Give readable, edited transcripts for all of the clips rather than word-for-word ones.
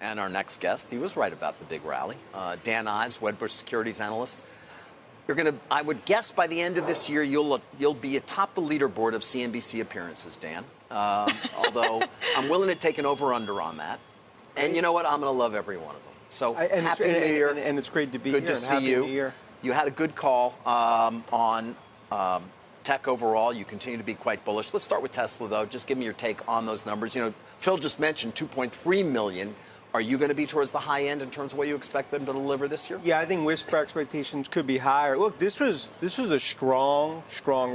and our next guest, he was right about the big rally. Dan Ives, Wedbush Securities Analyst. I would guess by the end of this year, you'll be atop the leaderboard of CNBC appearances, Dan. Although I'm willing to take an over-under on that. And you know what? I'm going to love every one of them. So happy New Year. And it's great to be good here. Good to see you. You had a good call on tech overall. You continue to be quite bullish. Let's start with Tesla, though. Just give me your take on those numbers. You know, Phil just mentioned 2.3 million. Are you going to be towards the high end in terms of what you expect them to deliver this year? Yeah, I think whisper expectations could be higher. Look, this was a strong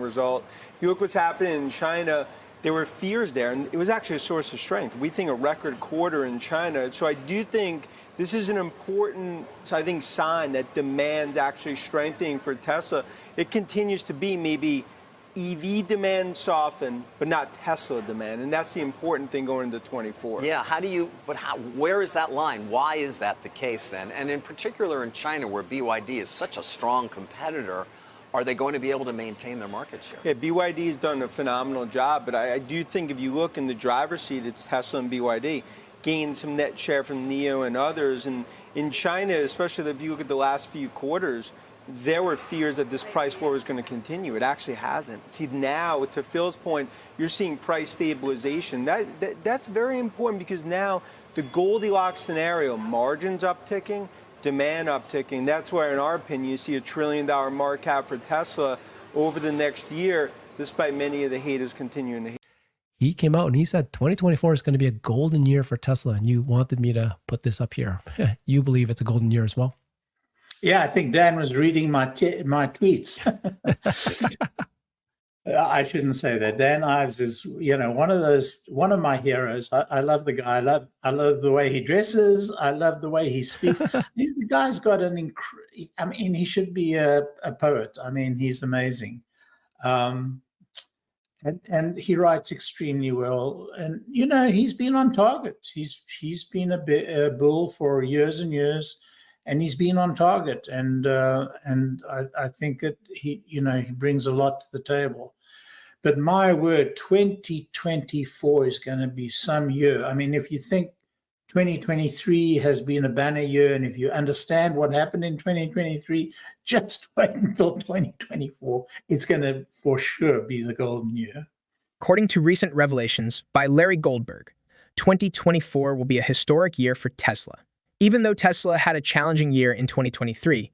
result. You look what's happening in China. There were fears there, and it was actually a source of strength. We think a record quarter in China. So I do think this is an important, sign that demand's actually strengthening for Tesla. It continues to be maybe EV demand soften, but not Tesla demand, and that's the important thing going into 24. Yeah, where is that line? Why is that the case then? And in particular in China, where BYD is such a strong competitor, are they going to be able to maintain their market share? Yeah, BYD has done a phenomenal job, but I do think if you look in the driver's seat, it's Tesla and BYD. Gained some net share from NIO and others. And in China, especially if you look at the last few quarters, there were fears that this price war was going to continue. It actually hasn't. See, now, to Phil's point, you're seeing price stabilization. That's very important because now the Goldilocks scenario, margins upticking, demand upticking. That's where, in our opinion, you see a $1 trillion market cap for Tesla over the next year, despite many of the haters continuing to hate. He came out and he said 2024 is going to be a golden year for Tesla, and you wanted me to put this up here. You believe it's a golden year as well? Yeah, I think Dan was reading my tweets. I shouldn't say that. Dan Ives is, one of my heroes. I love the guy. I love the way he dresses. I love the way he speaks. The guy's got he should be a poet. I mean, he's amazing. And he writes extremely well. And, he's been on target. He's been a bull for years and years. And he's been on target, and I think that he brings a lot to the table. But my word, 2024 is going to be some year. I mean, if you think 2023 has been a banner year, and if you understand what happened in 2023, just wait until 2024. It's going to for sure be the golden year. According to recent revelations by Larry Goldberg, 2024 will be a historic year for Tesla. Even though Tesla had a challenging year in 2023,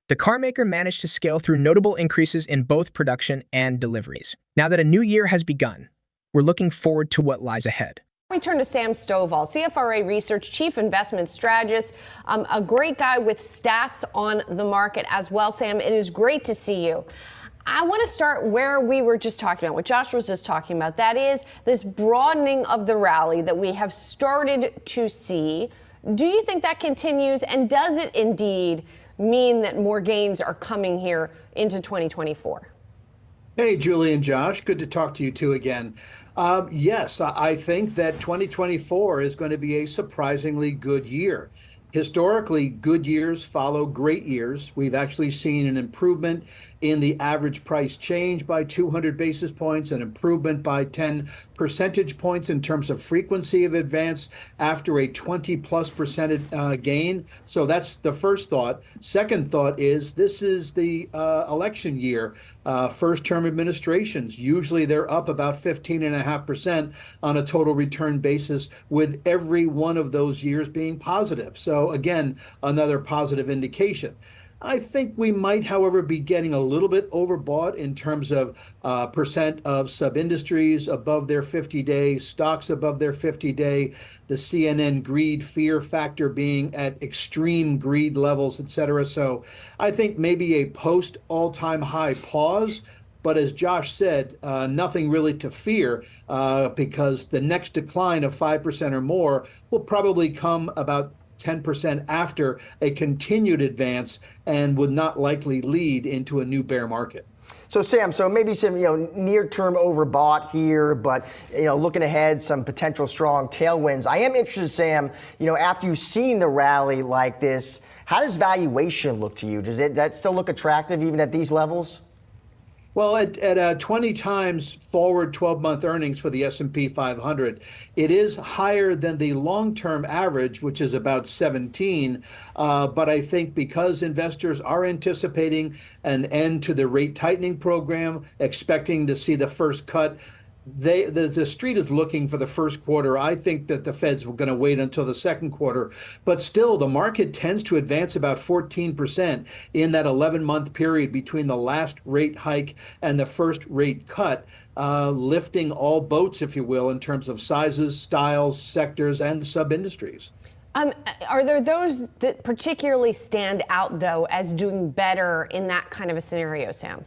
the carmaker managed to scale through notable increases in both production and deliveries. Now that a new year has begun, we're looking forward to what lies ahead. We turn to Sam Stovall, CFRA Research Chief Investment Strategist, a great guy with stats on the market as well. Sam, it is great to see you. I want to start where we were just talking about, what Josh was just talking about. That is this broadening of the rally that we have started to see. Do you think that continues, and does it indeed mean that more gains are coming here into 2024? Hey, Julie and Josh, good to talk to you two again. Yes, I think that 2024 is going to be a surprisingly good year. Historically, good years follow great years. We've actually seen an improvement in the average price change by 200 basis points, an improvement by 10 percentage points in terms of frequency of advance after a 20+% gain. So that's the first thought. Second thought is this is the election year. First-term administrations, usually they're up about 15.5% on a total return basis, with every one of those years being positive. So again, another positive indication. I think we might, however, be getting a little bit overbought in terms of percent of sub-industries above their 50-day, stocks above their 50-day, the CNN greed fear factor being at extreme greed levels, et cetera. So I think maybe a post-all-time high pause. But as Josh said, nothing really to fear because the next decline of 5% or more will probably come about 10% after a continued advance and would not likely lead into a new bear market. So Sam, maybe some near-term overbought here, but looking ahead, some potential strong tailwinds. I am interested, Sam, after you've seen the rally like this, how does valuation look to you? Does that still look attractive even at these levels? Well, at 20 times forward 12-month earnings for the S&P 500, it is higher than the long-term average, which is about 17. But I think because investors are anticipating an end to the rate tightening program, expecting to see the first cut, the street is looking for the first quarter. I think that the Fed's going to wait until the second quarter. But still, the market tends to advance about 14% in that 11-month period between the last rate hike and the first rate cut, lifting all boats, if you will, in terms of sizes, styles, sectors, and sub-industries. Are there those that particularly stand out, though, as doing better in that kind of a scenario, Sam?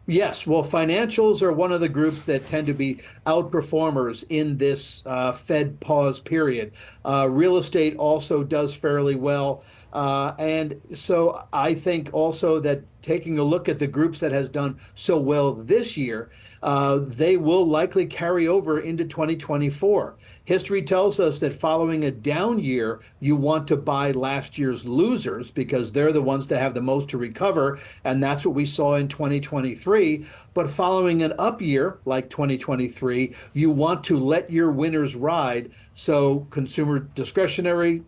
Yes, well, financials are one of the groups that tend to be outperformers in this Fed pause period. Real estate also does fairly well. And so I think also that taking a look at the groups that has done so well this year, they will likely carry over into 2024. History tells us that following a down year, you want to buy last year's losers because they're the ones that have the most to recover, and that's what we saw in 2023. But following an up year like 2023, you want to let your winners ride. So consumer discretionary,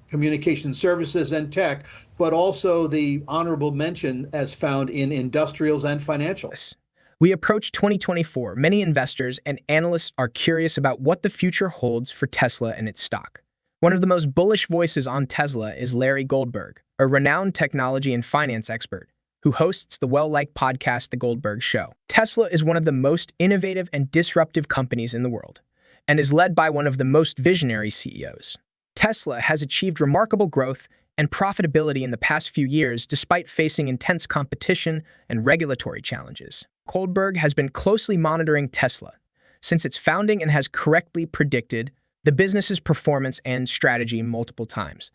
communication services, and tech, but also the honorable mention as found in industrials and financials. We approach 2024. Many investors and analysts are curious about what the future holds for Tesla and its stock. One of the most bullish voices on Tesla is Larry Goldberg, a renowned technology and finance expert who hosts the well-liked podcast, The Goldberg Show. Tesla is one of the most innovative and disruptive companies in the world and is led by one of the most visionary CEOs. Tesla has achieved remarkable growth and profitability in the past few years despite facing intense competition and regulatory challenges. Goldberg has been closely monitoring Tesla since its founding and has correctly predicted the business's performance and strategy multiple times.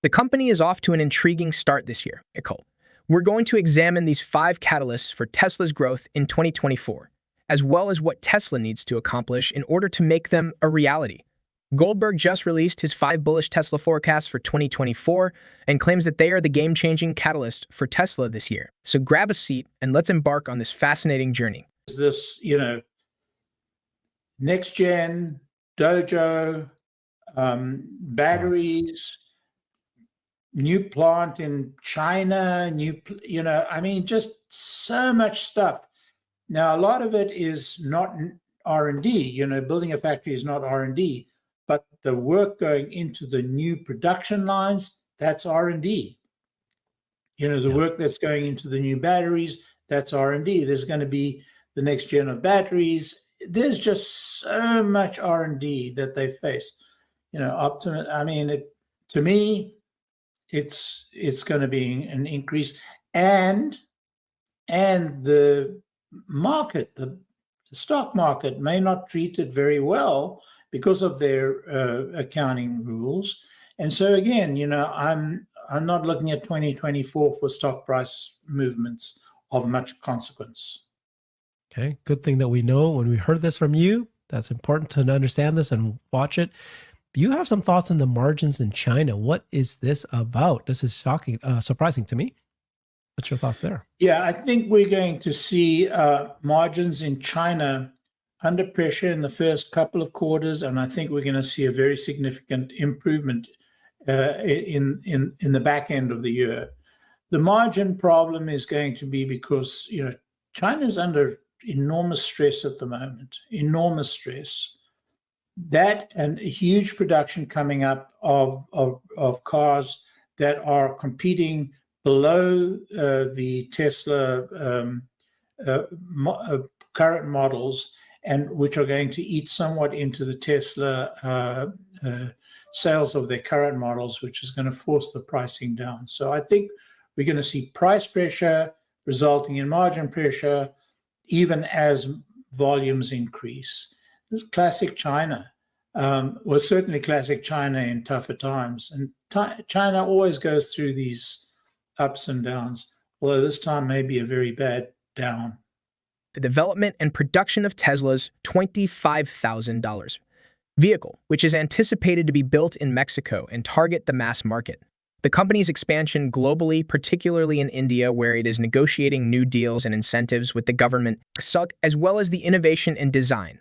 The company is off to an intriguing start this year. We're going to examine these 5 catalysts for Tesla's growth in 2024, as well as what Tesla needs to accomplish in order to make them a reality. Goldberg just released his 5 bullish Tesla forecasts for 2024 and claims that they are the game-changing catalyst for Tesla this year. So grab a seat and let's embark on this fascinating journey. This, next gen, dojo, batteries, new plant in China, just so much stuff. Now, a lot of it is not R&D. Building a factory is not R&D. But the work going into the new production lines, that's R&D. Work that's going into the new batteries, that's R&D. There's going to be the next gen of batteries. There's just so much R&D that they face. To me, it's going to be an increase. And the market, the stock market may not treat it very well because of their accounting rules. And so again, I'm not looking at 2024 for stock price movements of much consequence. Okay, good thing that we know when we heard this from you. That's important to understand this and watch it. You have some thoughts on the margins in China. What is this about? This is shocking, surprising to me. What's your thoughts there? Yeah, I think we're going to see margins in China under pressure in the first couple of quarters, and I think we're going to see a very significant improvement in the back end of the year. The margin problem is going to be because China's under enormous stress at the moment, enormous stress. That and a huge production coming up of cars that are competing below the Tesla current models, and which are going to eat somewhat into the Tesla sales of their current models, which is going to force the pricing down. So I think we're going to see price pressure resulting in margin pressure, even as volumes increase. This is classic China. Certainly classic China in tougher times. And China always goes through these ups and downs, although this time may be a very bad down. The development and production of Tesla's $25,000 vehicle, which is anticipated to be built in Mexico and target the mass market. The company's expansion globally, particularly in India, where it is negotiating new deals and incentives with the government, as well as the innovation and design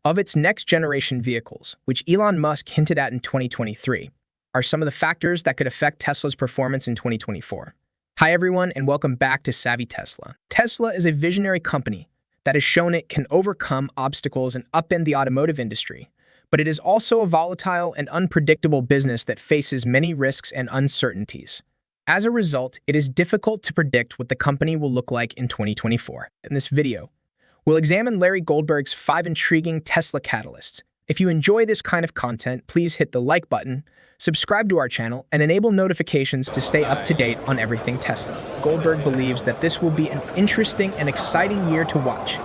of its next-generation vehicles, which Elon Musk hinted at in 2023, are some of the factors that could affect Tesla's performance in 2024. Hi everyone, and welcome back to Savvy Tesla. Tesla is a visionary company that has shown it can overcome obstacles and upend the automotive industry, but it is also a volatile and unpredictable business that faces many risks and uncertainties. As a result, it is difficult to predict what the company will look like in 2024. In this video, we'll examine Larry Goldberg's 5 intriguing Tesla catalysts. If you enjoy this kind of content, please hit the like button, subscribe to our channel, and enable notifications to stay up to date on everything Tesla. Goldberg believes that this will be an interesting and exciting year to watch,